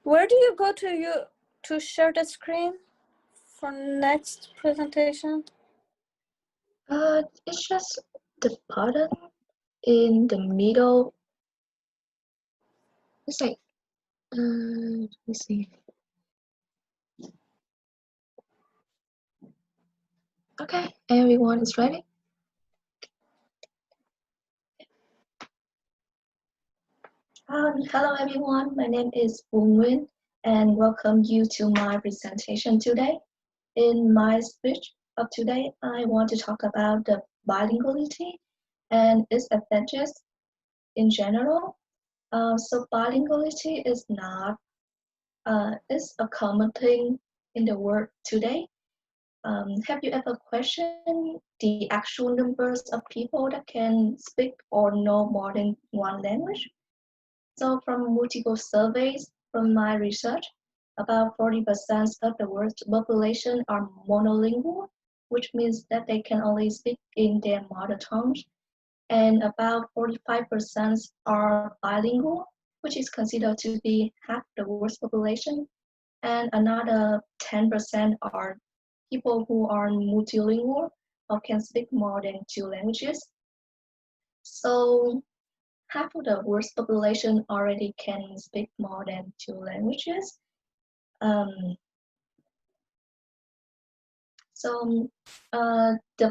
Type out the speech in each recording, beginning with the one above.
Where do you go to share the screen for next presentation? It's just the button in the middle. It's like, let me see. Okay, everyone is ready? Hello everyone, my name is Nyguen and welcome you to my presentation today. In my speech of today, I want to talk about the bilinguality and its advantages in general. So bilinguality is not, it's a common thing in the world today. Have you ever questioned the actual numbers of people that can speak or know more than one language? So from multiple surveys from my research, about 40% of the world's population are monolingual, which means that they can only speak in their mother tongue, and about 45% are bilingual, which is considered to be half the world's population, and another 10% are people who are multilingual or can speak more than two languages. So half of the world's population already can speak more than two languages. The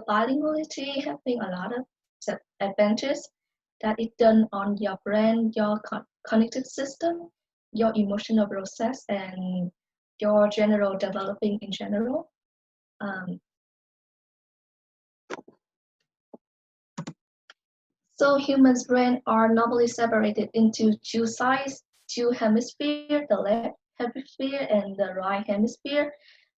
bilinguality having a lot of advantages that it done on your brain, your cognitive system, your emotional process, and your general developing in general. So humans' brain are normally separated into two sides, two hemispheres, the left hemisphere and the right hemisphere.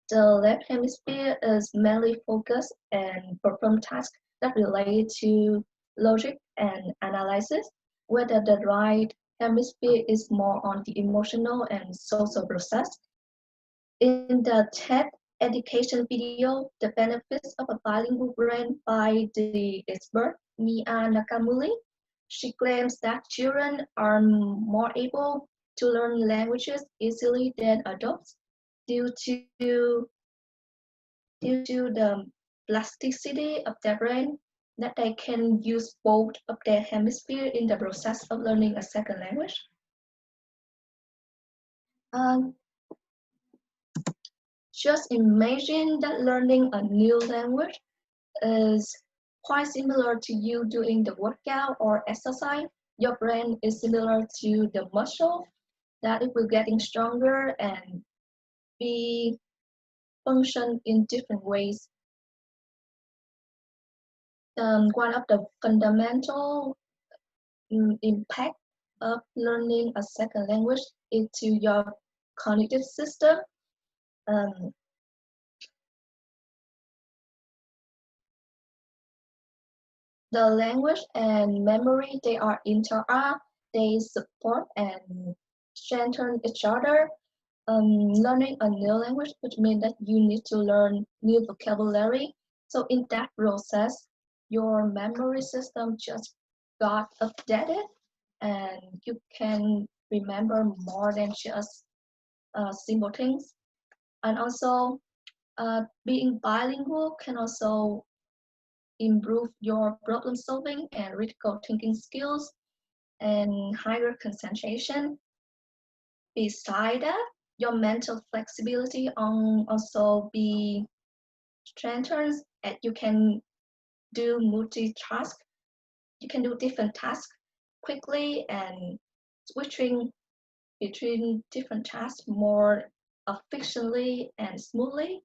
The left hemisphere is mainly focused and perform tasks that relate to logic and analysis, whether the right hemisphere is more on the emotional and social process. In the TED education video, The Benefits of a Bilingual Brain by the expert Mia Nakamura, she claims that children are more able to learn languages easily than adults due to the plasticity of their brain, that they can use both of their hemispheres in the process of learning a second language. Just imagine that learning a new language is quite similar to you doing the workout or exercise. Your brain is similar to the muscle, that it will getting stronger and be function in different ways. One of the fundamental impact of learning a second language into your cognitive system. The language and memory, they are interact, they support and strengthen each other. Learning a new language, which means that you need to learn new vocabulary. So in that process, your memory system just got updated and you can remember more than just simple things. And also, being bilingual can also improve your problem solving and critical thinking skills and higher concentration. Beside that, your mental flexibility also be strengthened, and you can do multitask. You can do different tasks quickly and switching between different tasks more efficiently and smoothly.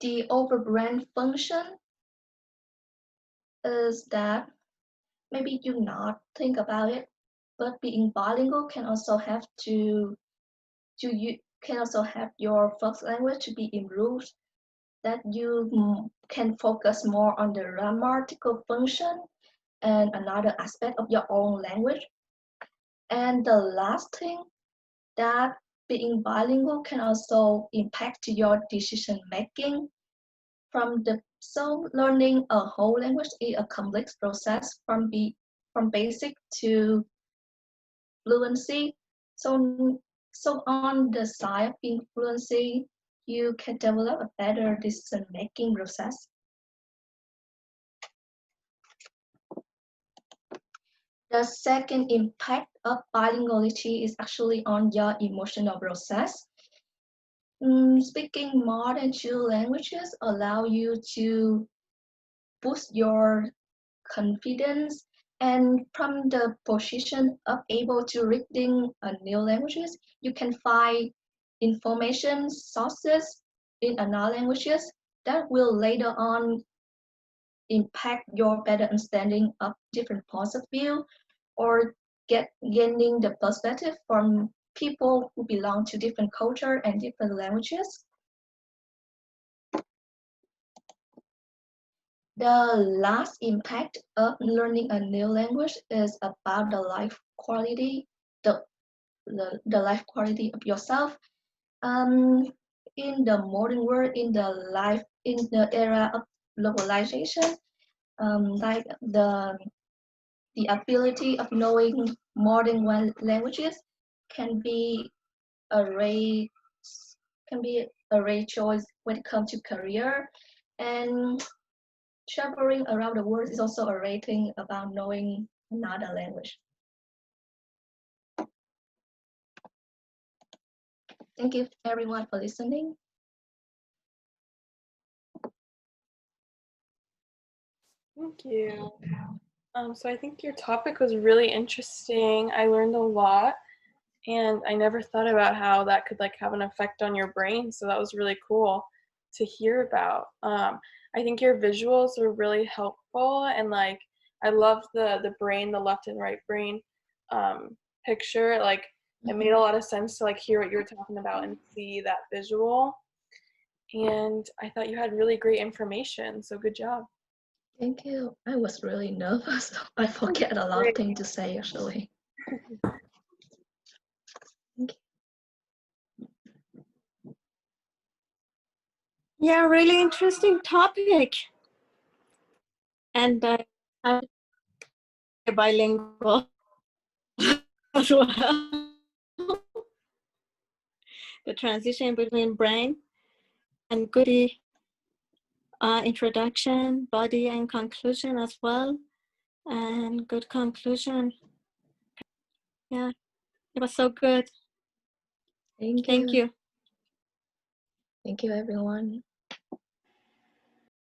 The overbrain function is that maybe you not think about it, but being bilingual can also have you can also have your first language to be improved, that you can focus more on the grammatical function and another aspect of your own language. And the last thing, that being bilingual can also impact your decision making. So learning a whole language is a complex process from basic to fluency. So on the side of influencing, you can develop a better decision-making process. The second impact of bilinguality is actually on your emotional process. Speaking more than two languages allow you to boost your confidence, and from the position of able to reading new languages, you can find information sources in another languages that will later on impact your better understanding of different points of view, or gaining the perspective from people who belong to different culture and different languages. The last impact of learning a new language is about the life quality, the life quality of yourself. In the modern world, in the era of globalization, like the ability of knowing more than one languages can be a rare choice when it comes to career, and traveling around the world is also a rare thing about knowing another language. Thank you everyone for listening. Thank you. So I think your topic was really interesting. I learned a lot, and I never thought about how that could like have an effect on your brain. So that was really cool to hear about. I think your visuals were really helpful, and like I loved the brain, the left and right brain picture. Like it made a lot of sense to like hear what you were talking about and see that visual. And I thought you had really great information. So good job. Thank you. I was really nervous. I forget a lot of things to say actually. Thank you. Yeah, really interesting topic. And I'm bilingual as well. The transition between brain and good introduction, body, and conclusion as well. And good conclusion. Yeah, it was so good. Thank you. Thank you. Thank you, everyone.